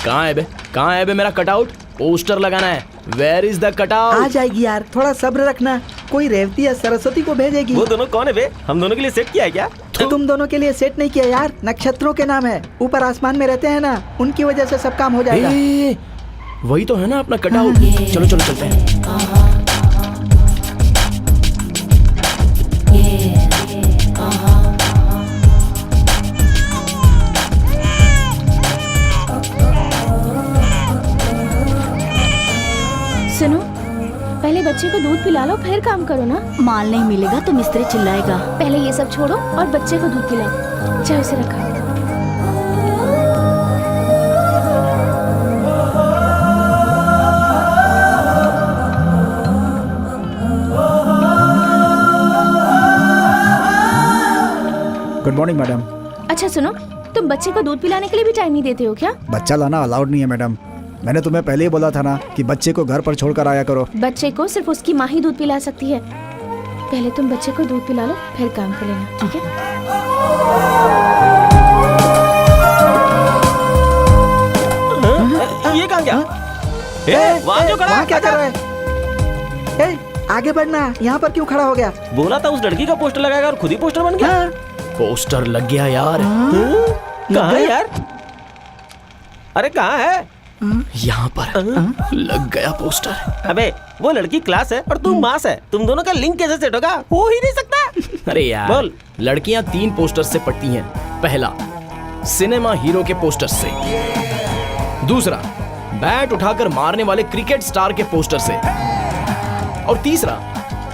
कहाँ है बे मेरा कटआउट? पोस्टर लगाना है। Where is the cutout? आ जाएगी यार, थोड़ा सब्र रखना। कोई रेवती या सरस्वती को भेजेगी। वो दोनों कौन है बे? हम दोनों के लिए सेट किया है क्या? तुम दोनों के लिए सेट नहीं किया यार, नक्षत्रों के नाम है। ऊपर आसमान में रहते हैं ना, उनकी वजह से सब काम हो जाएगा। वही तो है ना अपना कटआउट। चलो चलो चलते हैं। सुनो, पहले बच्चे को दूध पिला लो, फिर काम करो ना। माल नहीं मिलेगा तो मिस्त्री चिल्लाएगा। पहले ये सब छोड़ो और बच्चे को दूध पिलाओ। चाहे उसे रखा। Good morning madam. अच्छा सुनो, तुम बच्चे को दूध पिलाने के लिए भी टाइम नहीं देते हो क्या? बच्चा लाना अलाउड नहीं है मैडम। मैंने तुम्हें पहले ही बोला था ना कि बच्चे को घर पर छोड़कर आया करो। बच्चे को सिर्फ उसकी माँ ही दूध पिला सकती है। पहले तुम बच्चे को दूध पिला लो, फिर काम कर लेना, ठीक है? ये कहाँ गया? वहाँ जो खड़ा वहाँ क्या कर रहा है? आगे बढ़ना, यहाँ पर क्यों खड़ा हो गया? बोला था उस लड़की का पोस्टर लगाएगा और खुद ही पोस्टर बन गया। पोस्टर लग गया यार। कहाँ है यार? अरे कहाँ है? यहाँ पर लग गया पोस्टर। अबे वो लड़की क्लास है और तू मास है, तुम दोनों का लिंक कैसे सेट होगा? हो ही नहीं सकता। अरे यार बोल। लड़कियां 3 पोस्टर से पढ़ती हैं। पहला, सिनेमा हीरो के पोस्टर से। दूसरा, बैट उठाकर मारने वाले क्रिकेट स्टार के पोस्टर से। और तीसरा,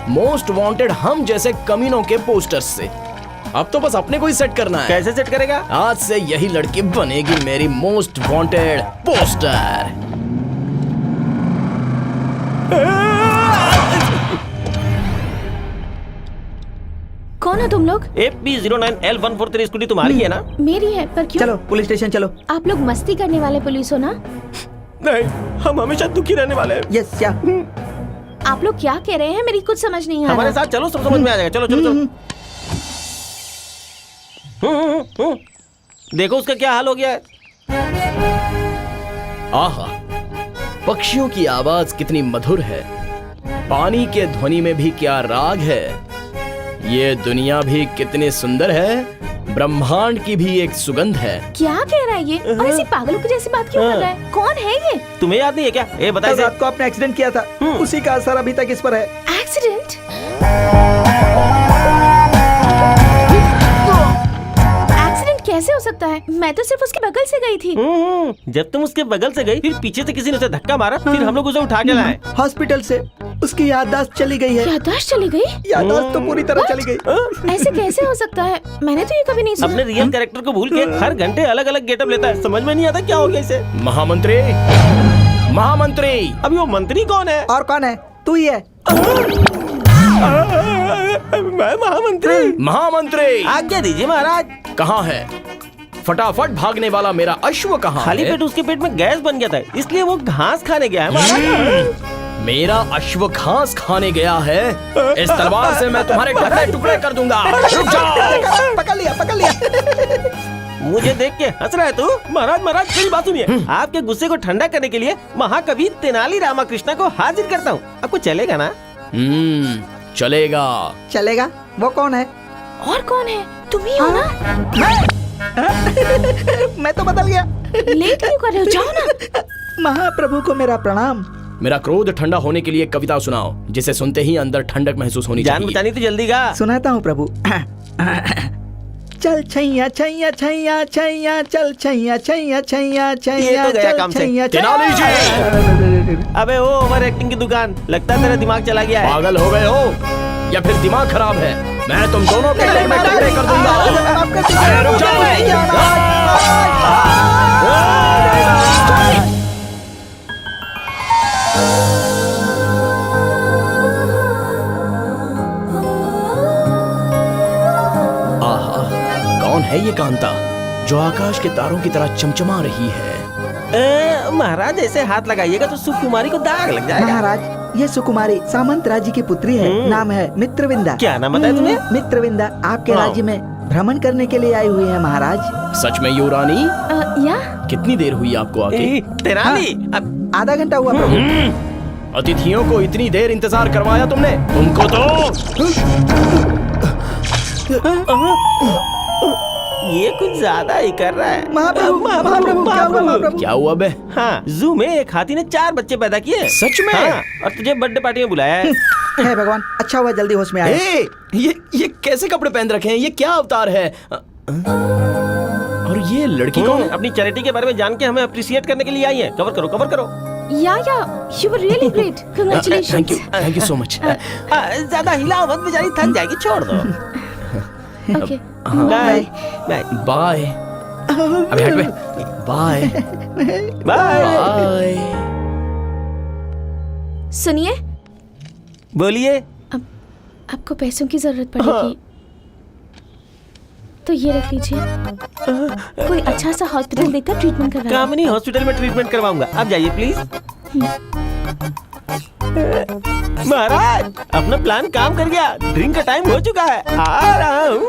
मोस्ट वांटेड हम जैसे कमीनों के पोस्टर से। अब तो बस अपने को ही सेट करना है। कैसे सेट करेगा? आज से यही लड़की बनेगी मेरी मोस्ट वांटेड पोस्टर। कौन हो तुम लोग? AP09L143 स्कूटी तुम्हारी है ना? मेरी है, पर क्यों? चलो पुलिस स्टेशन चलो। आप लोग मस्ती करने वाले पुलिस हो ना? नहीं, हम हमेशा दुखी रहने वाले हैं। यस क्या? आप लोग क्या कह रहे हैं? मेरी कुछ समझ नहीं आ रहा। हमारे साथ चलो, सब समझ में आ जाएगा। चलो चलो चलो। देखो उसका क्या हाल हो गया है। आहा, पक्षियों की आवाज कितनी मधुर है। पानी के ध्वनि में भी क्या राग है। ये दुनिया भी कितनी सुंदर है। ब्रह्मांड की भी एक सुगंध है। क्या कह रहा है ये? और ऐसी पागलों की जैसी बात क्यों कर रहा है? कौन है ये? तुम्हें याद नहीं है क्या? ए बता कल इसे। रात को आपने एक्सीडेंट किया था, उसी का असर अभी तक इस पर है। एक्सीडेंट? कैसे हो सकता है? मैं तो सिर्फ उसके बगल से गई थी। जब तुम उसके बगल से गई, फिर पीछे से किसी ने उसे धक्का मारा, फिर हम लोग उसे उठा के लाए। हॉस्पिटल से उसकी याददाश्त चली गई है। याददाश्त चली गई? याददाश्त तो पूरी तरह चली गई। ऐसे कैसे हो सकता है? मैंने तो ये कभी नहीं सुना। अपने रियल कैरेक्टर को भूल के हर घंटे अलग अलग गेटअप लेता है। समझ में नहीं आता क्या हो गया इसे। महामंत्री, महामंत्री। अभी वो मंत्री कौन है? और कौन है? तू ही है। मैं महामंत्री। महामंत्री, आज्ञा दीजिए महाराज। कहाँ है? फटाफट भागने वाला मेरा अश्व कहाँ खाली है? पेट उसके पेट में गैस बन गया था, इसलिए वो घास खाने गया है महाराज। मेरा अश्व घास खाने गया है। इस तलवार से मैं तुम्हारे टुकड़े टुकड़े कर दूंगा। रुक जाओ। पकड़ लिया, पकड़ लिया। मुझे देख के हंस रहा है तू? महाराज महाराज मेरी बात सुनिए। आपके गुस्से को ठंडा करने के लिए महाकवि तेनाली रामाकृष्णा को हाजिर करता हूँ। आपको चलेगा ना? चलेगा। चलेगा? वो कौन है? और कौन है? तुम ही हो ना? मैं तो बदल गया। लेट क्यों कर रहे हो? जाओ ना। महाप्रभु को मेरा प्रणाम। मेरा क्रोध ठंडा होने के लिए कविता सुनाओ, जिसे सुनते ही अंदर ठंडक महसूस होनी जान चाहिए। बचानी तो जल्दी गा। सुनाता हूँ प्रभु। चल छैया छैया छैया छैया, चल छैया छैया छैया छैया, ये तो गया चल काम से। छैया तेनाली जी। अबे वो ओवर एक्टिंग की दुकान, लगता है तेरा दिमाग चला गया है। पागल हो गए हो या फिर दिमाग खराब है? मैं तुम दोनों के टुकड़े टुकड़े कर दूंगा। अरे रुक जाओ। आहा, कौन है ये कांता जो आकाश के तारों की तरह चमचमा रही है? महाराज ऐसे हाथ लगाइएगा तो सुकुमारी को दाग लग जाएगा। महाराज, ये सुकुमारी सामंत राज्य की पुत्री है। नाम है मित्रविंदा। क्या नाम बताया तुम्हें? मित्रविंदा आपके राज्य में भ्रमण करने के लिए आई हुई है महाराज। सच में युवरानी? या कितनी देर हुई आपको आके? तेनाली आधा घंटा हुआ प्रभु। अतिथियों को इतनी देर इंतजार करवाया तुमने? तुमको तो ये कुछ ज्यादा ही कर रहा है। महाप्रभु महाप्रभु क्या हुआ महाप्रभु? क्या हुआ बे? हाँ, जू में एक हाथी ने 4 बच्चे पैदा किए। सच में? हाँ, और तुझे बर्थडे पार्टी में बुलाया है। हे भगवान, अच्छा हुआ जल्दी होश में आए। ए, ये कैसे कपड़े पहन रखे हैं? ये क्या अवतार है? और ये लड़की कौन है? अपनी चैरिटी के बारे में जान के हमें अप्रिशिएट करने के लिए आई है। कवर करो, कवर करो। Yeah you were really great, congratulations. Thank you so much. ज्यादा हिलाओ मत, बेचारी थक जाएगी, छोड़ दो। Okay bye bye bye. अबे हट बे। Bye bye. बाय। सुनिए, बोलिए। आपको पैसों की जरूरत पड़ेगी तो ये रख लीजिए। कोई अच्छा सा हॉस्पिटल देखकर ट्रीटमेंट करवाइए। कामिनी हॉस्पिटल में ट्रीटमेंट करवाऊंगा। आप जाइए प्लीज। महाराज, अपना प्लान काम कर गया। ड्रिंक का टाइम हो चुका है। आ रहा हूँ।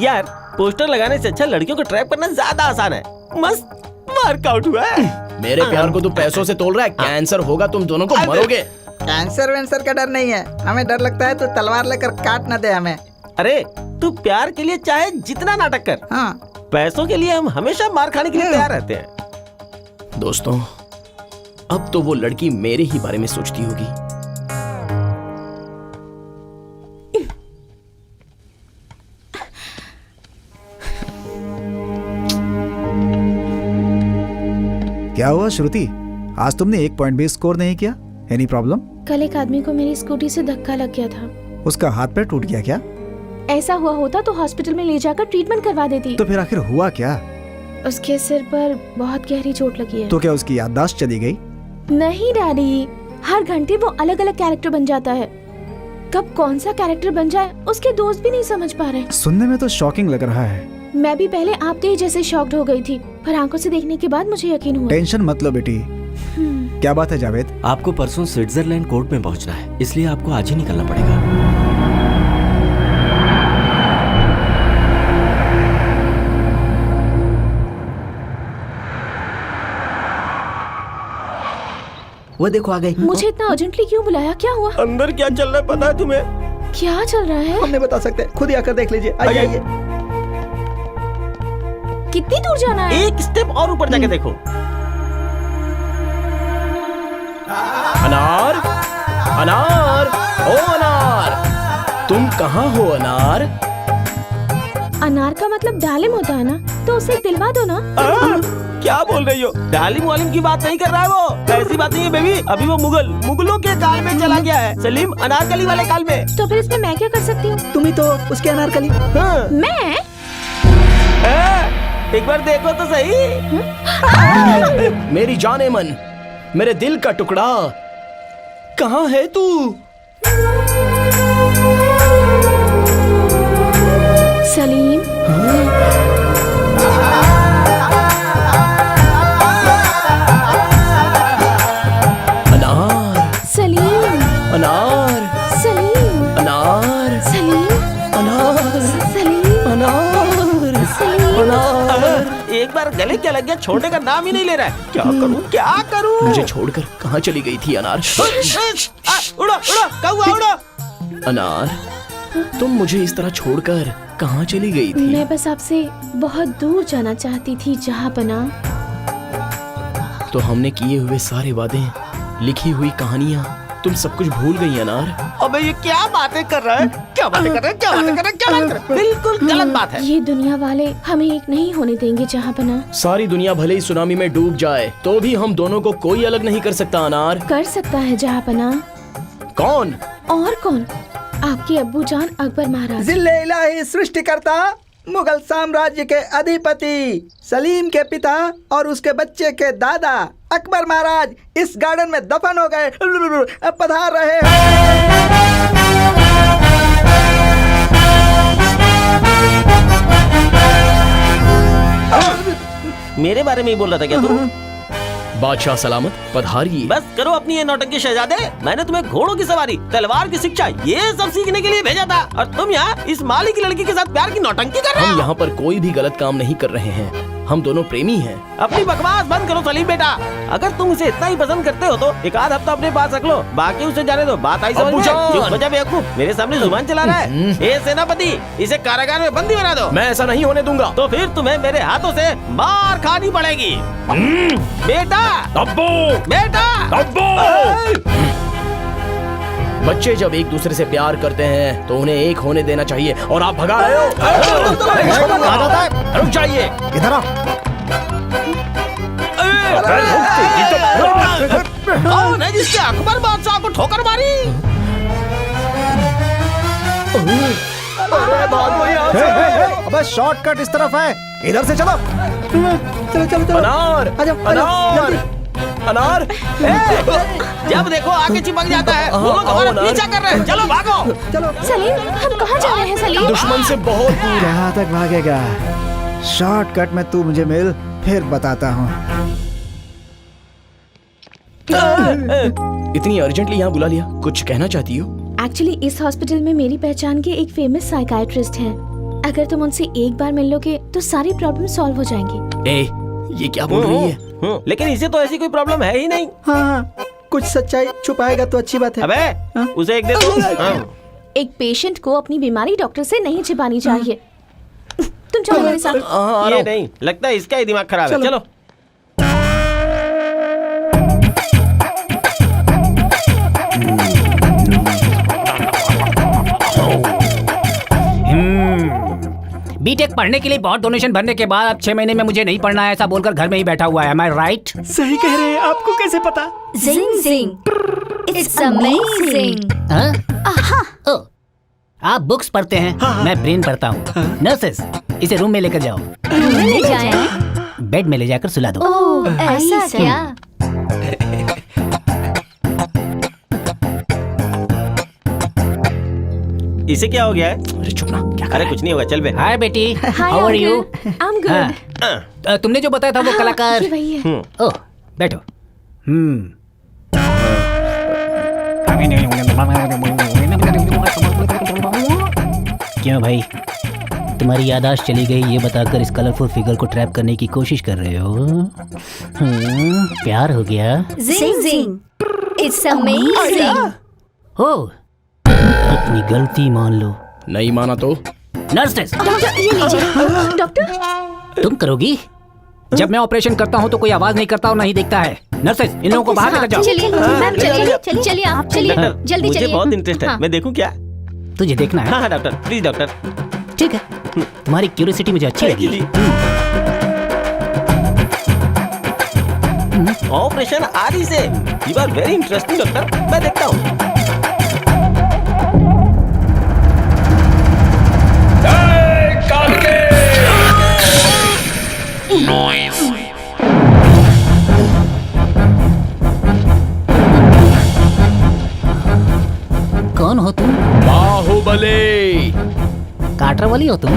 यार, पोस्टर लगाने से अच्छा लड़कियों को ट्रैप करना ज्यादा आसान है। मस्त वर्कआउट हुआ है। मेरे प्यार को तू पैसों से तोल रहा है? कैंसर होगा, तुम दोनों को मरोगे। कैंसर वैंसर का डर नहीं है, हमें डर लगता है तो तलवार लेकर काट न दे हमें। अरे, तू प्यार के लिए चाहे जितना नाटक कर, हाँ पैसों के लिए हम हमेशा मार खाने के लिए तैयार रहते हैं। दोस्तों, अब तो वो लड़की मेरे ही बारे में सोचती होगी। क्या हुआ श्रुति, आज तुमने 1 पॉइंट भी स्कोर नहीं किया? Any problem? कल एक आदमी को मेरी स्कूटी से धक्का लग गया था। उसका हाथ पैर टूट गया क्या? ऐसा हुआ होता तो हॉस्पिटल में ले जाकर ट्रीटमेंट करवा देती। तो फिर आखिर हुआ क्या? उसके सिर पर बहुत गहरी चोट लगी है। तो क्या उसकी याददाश्त चली गई? नहीं डैडी, हर घंटे वो अलग अलग कैरेक्टर बन जाता है। कब कौन सा कैरेक्टर बन जाए उसके दोस्त भी नहीं समझ पा रहे। सुनने में तो शॉकिंग लग रहा है। मैं भी पहले आपके ही जैसे शॉक्ड हो गई थी, पर आंखों से देखने के बाद मुझे यकीन हुआ। टेंशन मत लो बेटी। क्या बात है जावेद? आपको परसों स्विट्जरलैंड कोर्ट में पहुंचना है, इसलिए आपको आज ही निकलना पड़ेगा। वो देखो आ गई। मुझे इतना अर्जेंटली क्यों बुलाया? क्या हुआ? अंदर क्या चल रहा है पता है तुम्हें? क्या चल रहा है? हम नहीं बता सकते, खुद ही आकर देख लीजिए। आइए आइए। कितनी दूर जाना है? एक स्टेप और ऊपर जाके देखो। अनार, अनार, ओ अनार, तुम कहाँ हो अनार? अनार का मतलब डालिम होता है ना, तो उसे दिलवा दो ना। क्या बोल रही हो? डालिम वालिम की बात नहीं कर रहा है वो। ऐसी बात नहीं है बेबी। अभी वो मुगलों के काल में चला गया है। सलीम अनारकली वाले काल में। तो फिर इसमें मैं क्या कर सकती हूँ? तुम ही तो उसके अनारकली। हाँ। मैं? एक बार देखो तो सही। मेरी जाने मन, मेरे दिल का टुकड़ा, कहाँ है तू? सलीम, अनार, सलीम, अनार, सलीम, अनार, सलीम, अनार, सलीम, अनार, सलीम। अनार। एक बार गले क्या लग गया, छोड़ने का नाम ही नहीं ले रहा है। क्या करूं, क्या करूं? मुझे छोड़कर कहाँ चली गई थी अनार? उड़ो उड़ो कौवा उड़ो। अनार, तुम मुझे इस तरह छोड़कर कहाँ चली गई थी? मैं बस आपसे बहुत दूर जाना चाहती थी जहाँपना। तो हमने किए हुए सारे वादे, लिखी हुई कहानियाँ, तुम सब कुछ भूल गई अनार। अबे ये क्या बातें कर रहा है? क्या बातें कर रहा है? क्या बातें कर रहा है? क्या बातें कर रहा है? बिल्कुल गलत बात है। ये दुनिया वाले हमें एक नहीं होने देंगे जहाँपना। सारी दुनिया भले ही सुनामी में डूब जाए तो भी हम दोनों को कोई अलग नहीं कर सकता अनार। कर सकता है जहाँपना। कौन? और कौन? आपके अब्बू जान अकबर महाराज। जिल्ले इलाही सृष्टिकर्ता, मुगल साम्राज्य के अधिपति, सलीम के पिता और उसके बच्चे के दादा अकबर महाराज इस गार्डन में दफन हो गए, पधार रहे हैं। मेरे बारे में ही बोल रहा था क्या तू? बादशाह सलामत, पधारिए। बस करो अपनी ये नौटंकी शहजादे। मैंने तुम्हें घोड़ों की सवारी, तलवार की शिक्षा, ये सब सीखने के लिए भेजा था, और तुम यहाँ इस माली की लड़की के साथ प्यार की नौटंकी कर रहे हो। हम यहाँ पर कोई भी गलत काम नहीं कर रहे हैं, हम दोनों प्रेमी हैं। अपनी बकवास बंद करो सलीम बेटा। अगर तुम उसे इतना ही पसंद करते हो तो एक आध हफ्ता अपने पास रख लो, बाकी उसे जाने दो। बात आई समझ में? अब्बूजान! चुप हो जा बेवकूफ, मेरे सामने जुबान चला रहा है। ए सेनापति, इसे कारागार में बंदी बना दो। मैं ऐसा नहीं होने दूंगा। तो फिर तुम्हें मेरे हाथों से मार खानी पड़ेगी। बेटा, अब्बू, बेटा, अब्बू। बच्चे जब एक दूसरे से प्यार करते हैं तो उन्हें एक होने देना चाहिए, और आप भगा रहे हो। कहाँ जाता है? रुक जाइए। इधर आ। कौन है जिसके अकबर बादशाह को ठोकर मारी? अबे शॉर्टकट इस तरफ है, इधर से चलो। चलो चलो चलो, अनार, आ जाओ, आ जाओ, अनार, जल्दी। अनार। जब देखो आगे चिपक जाता है। वो लोग हमारा अनार। पीछा कर रहे हैं, चलो भागो। चलो सलीम, हम कहाँ जा रहे हैं सलीम? दुश्मन से बहुत दूर। कहाँ तक भागेगा? शॉर्टकट में तू मुझे मिल, फिर बताता हूँ। इतनी अर्जेंटली यहाँ बुला लिया, कुछ कहना चाहती हो? एक्चुअली इस हॉस्पिटल में मेरी पहचान के एक फेमस साइकाइट्रिस्ट हैं। अगर तुम उनसे एक बार मिल लोगे तो सारी प्रॉब्लम सॉल्व हो जाएंगी। ए, ये क्या बोल रही है? लेकिन इसे तो ऐसी कोई प्रॉब्लम है ही नहीं। हाँ हाँ, कुछ सच्चाई छुपाएगा तो अच्छी बात है। अबे उसे एक दे दो। एक पेशेंट को अपनी बीमारी डॉक्टर से नहीं छिपानी चाहिए। तुम चलो मेरे साथ। ये नहीं, लगता है इसका ही दिमाग खराब है। चलो। बीटेक पढ़ने के लिए बहुत डोनेशन भरने के बाद अब 6 महीने में मुझे नहीं पढ़ना है ऐसा बोलकर घर में ही बैठा हुआ है। Am I right? सही कह रहे हैं, आपको कैसे पता? जिंग जिंग, इट्स अमेजिंग। ओह, आप बुक्स पढ़ते हैं, मैं ब्रेन पढ़ता हूँ। नर्सेस, इसे रूम में लेकर जाओ। रूम में ले जाएं? बेड में ले जाकर सुला दो। ओह, ऐसा क्या? इसे क्या हो गया है? अरे चुप ना, क्या कर अरे कुछ नहीं होगा, चल बे। हाय बेटी, hi how are you? I am good. तुमने जो बताया था वो कलाकार। ये वही है। ओह, बैठो। क्यों भाई, तुम्हारी याददाश्त चली गई ये बताकर इस कलरफुल फिगर को ट्रैप करने की कोशिश कर रहे हो? प्यार हो गया? जिंग जिंग, इट्स अमेजिंग। हो, अपनी गलती मान लो। नहीं माना तो? नर्सेस, डॉक्टर ये लीजिए। डॉक्टर तुम करोगी? जब मैं ऑपरेशन करता हूँ तो कोई आवाज नहीं करता और नहीं देखता है। नर्सेस, इन लोगों को बाहर लेकर जाओ। चलिए मैम, चलिए चलिए आप चलिए, जल्दी मुझे चलिए। बहुत इंटरेस्ट है, हाँ। मैं देखूं क्या? तुझे देखना है? हाँ डॉक्टर, प्लीज डॉक्टर। ठीक है, तुम्हारी क्यूरियोसिटी मुझे अच्छी लगी। ऑपरेशन आदि से you are very interesting doctor, मैं देखता हूँ। कौन हो तुम? बाहुबली। काटर वाली हो तुम?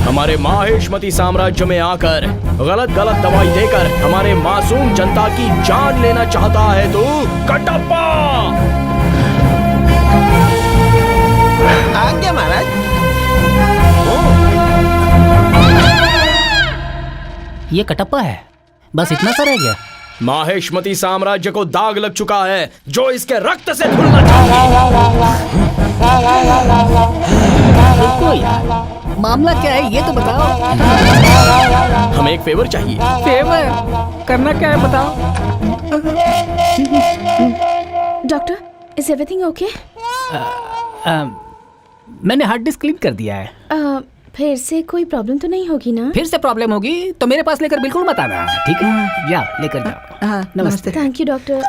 हमारे माहेशमती साम्राज्य में आकर गलत गलत दवाई देकर हमारे मासूम जनता की जान लेना चाहता है तू? कटप्पा! आज्ञा महाराज। ये कटप्पा है, बस इतना सा रह गया। माहेशमती साम्राज्य को दाग लग चुका है जो इसके रक्त से धुलना चाहिए। रुको यार, मामला क्या है ये तो बताओ। हमें एक फेवर चाहिए। फेवर करना क्या है बताओ। Doctor, is everything okay? मैंने हार्ड डिस्क क्लीन कर दिया है। फिर से कोई प्रॉब्लम तो नहीं होगी ना? फिर से प्रॉब्लम होगी तो मेरे पास लेकर बिल्कुल मत आना, ठीक है? जा लेकर जाओ। हाँ, नमस्ते। Thank you doctor.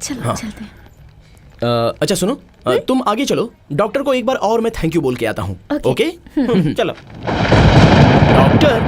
चलो चलते हैं। अच्छा सुनो, तुम आगे चलो, डॉक्टर को एक बार और मैं थैंक यू बोल के आता हूँ। ओके? चलो। डॉक्टर,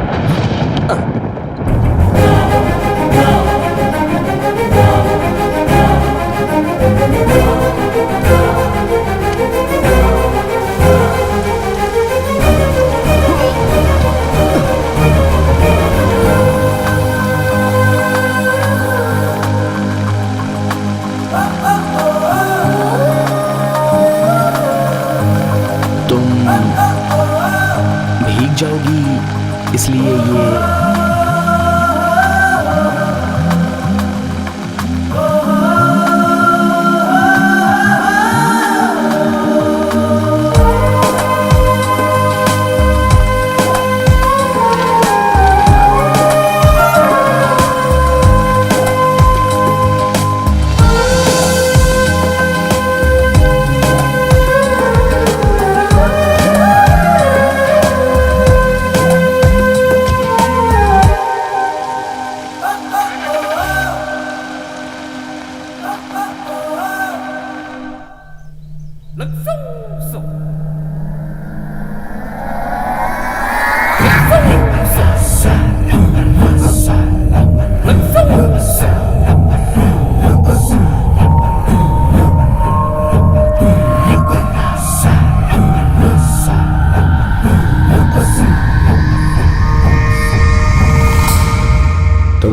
तुम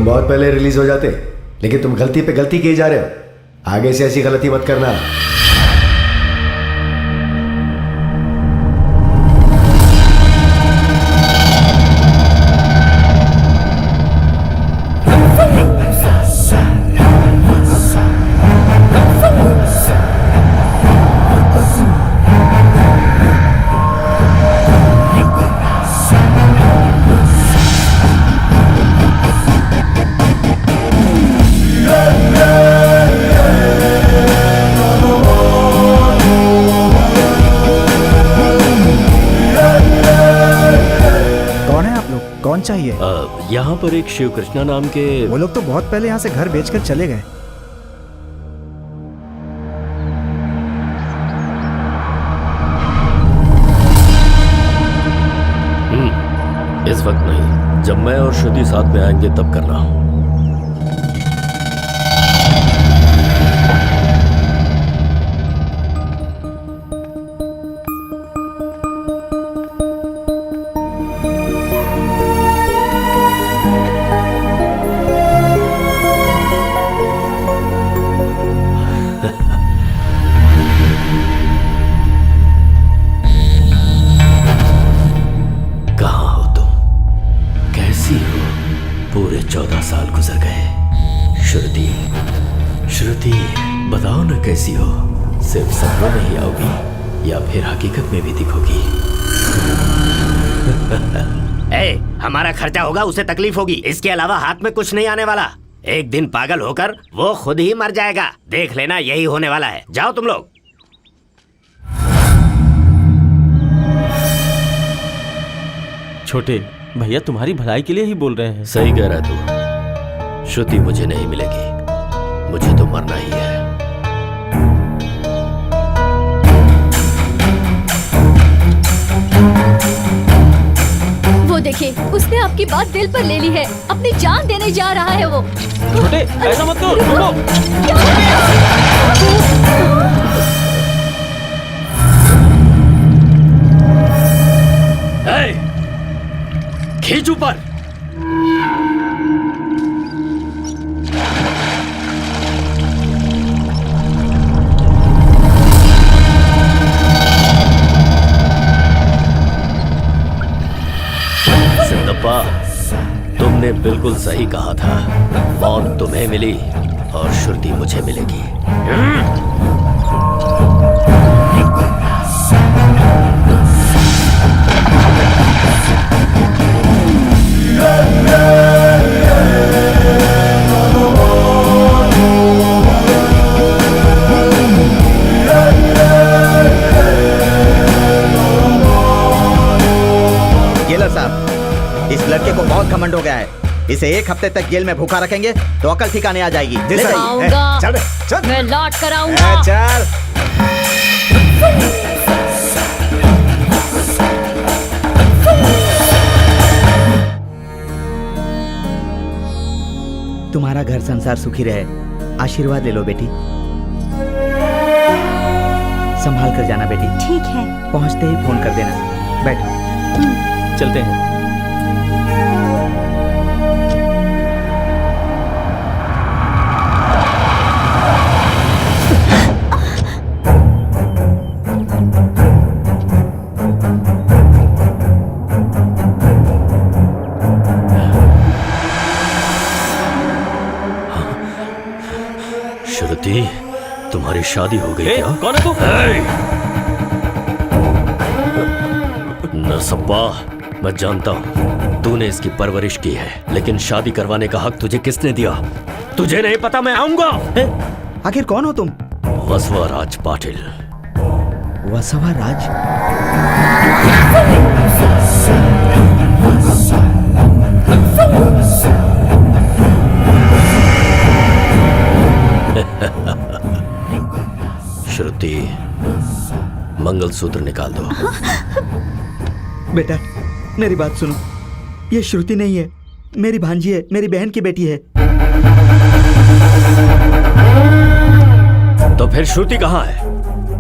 बहुत पहले रिलीज हो जाते, लेकिन तुम गलती पे गलती किए जा रहे हो। आगे से ऐसी गलती मत करना। कौन चाहिए? यहाँ पर एक शिव कृष्णा नाम के। वो लोग तो बहुत पहले यहाँ से घर बेचकर चले गए। इस वक्त नहीं, जब मैं और श्रुति साथ में आएंगे तब करना। पूरे 14 साल गुजर गए। श्रुति बताओ ना कैसी हो? सिर्फ सपनों में ही आओगी या फिर हकीकत में भी दिखोगी? हमारा खर्चा होगा, उसे तकलीफ होगी, इसके अलावा हाथ में कुछ नहीं आने वाला। एक दिन पागल होकर वो खुद ही मर जाएगा। देख लेना, यही होने वाला है। जाओ तुम लोग। छोटे भैया तुम्हारी भलाई के लिए ही बोल रहे हैं। सही कह रहा तू। श्रुति मुझे नहीं मिलेगी, मुझे तो मरना ही है। वो देखिए, उसने आपकी बात दिल पर ले ली है। अपनी जान देने जा रहा है वो। छोटे ऐसा मत करो, रुको। खींच ऊपर। सिद्धप्पा, तुमने बिल्कुल सही कहा था। मौत तुम्हें मिली और श्रुति मुझे मिलेगी। इस लड़के को बहुत घमंड हो गया है। इसे 1 हफ्ते तक जेल में भूखा रखेंगे तो अकल ठिकाने आ जाएगी। चल, मैं लौट कर आऊंगा। चल। तुम्हारा घर संसार सुखी रहे, आशीर्वाद ले लो बेटी। संभाल कर जाना बेटी। ठीक है। पहुंचते ही फोन कर देना। बैठो। चलते हैं। श्रुति, तुम्हारी शादी हो गई क्या? कौन है तू? नसब्बा, मैं जानता हूँ तूने इसकी परवरिश की है, लेकिन शादी करवाने का हक तुझे किसने दिया? तुझे नहीं पता मैं आऊंगा? आखिर कौन हो तुम? वसवाराज पाटिल। वसवाराज? श्रुति, मंगलसूत्र निकाल दो। बेटा मेरी बात सुनो, ये श्रुति नहीं है, मेरी भांजी है, मेरी बहन की बेटी है। तो फिर श्रुति कहाँ है?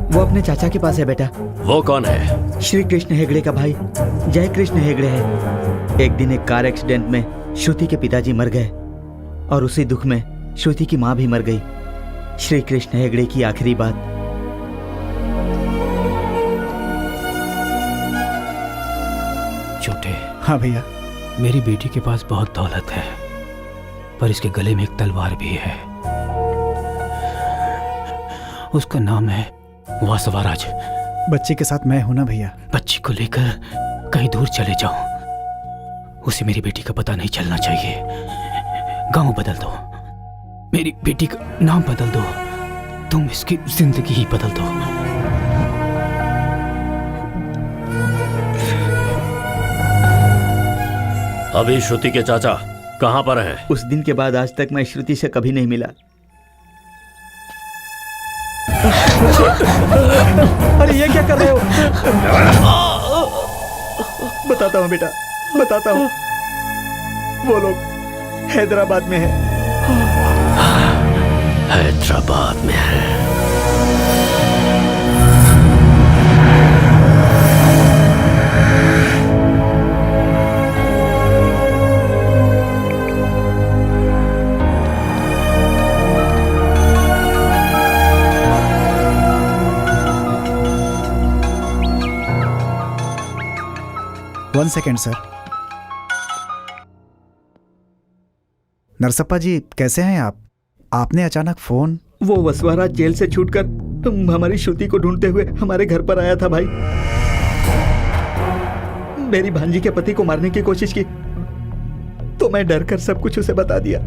वो अपने चाचा के पास है बेटा। वो कौन है? श्री कृष्ण हेगड़े का भाई जय कृष्ण हेगड़े है। एक दिन एक कार एक्सीडेंट में श्रुति के पिताजी मर गए और उसी दुख में श्रुति की माँ भी मर गई। श्री कृष्ण हेगड़े की आखिरी बात। छोटे, हाँ भैया। मेरी बेटी के पास बहुत दौलत है, पर इसके गले में एक तलवार भी है। उसका नाम है वासवाराज। बच्चे के साथ मैं हूं ना भैया। बच्ची को लेकर कहीं दूर चले जाओ, उसे मेरी बेटी का पता नहीं चलना चाहिए। गांव बदल दो, मेरी बेटी का नाम बदल दो, तुम इसकी जिंदगी ही बदल दो। अभी श्रुति के चाचा कहाँ पर हैं? उस दिन के बाद आज तक मैं श्रुति से कभी नहीं मिला। अरे ये क्या कर रहे हो? बताता हूँ बेटा, बताता हूँ। वो लोग हैदराबाद में है। हैदराबाद में है। One second sir. Narasappa ji कैसे हैं आप? आपने अचानक फोन? वो वसवाराज जेल से छूटकर हमारी श्रुति को ढूंढते हुए हमारे घर पर आया था भाई। मेरी भांजी के पति को मारने की कोशिश की तो मैं डर कर सब कुछ उसे बता दिया।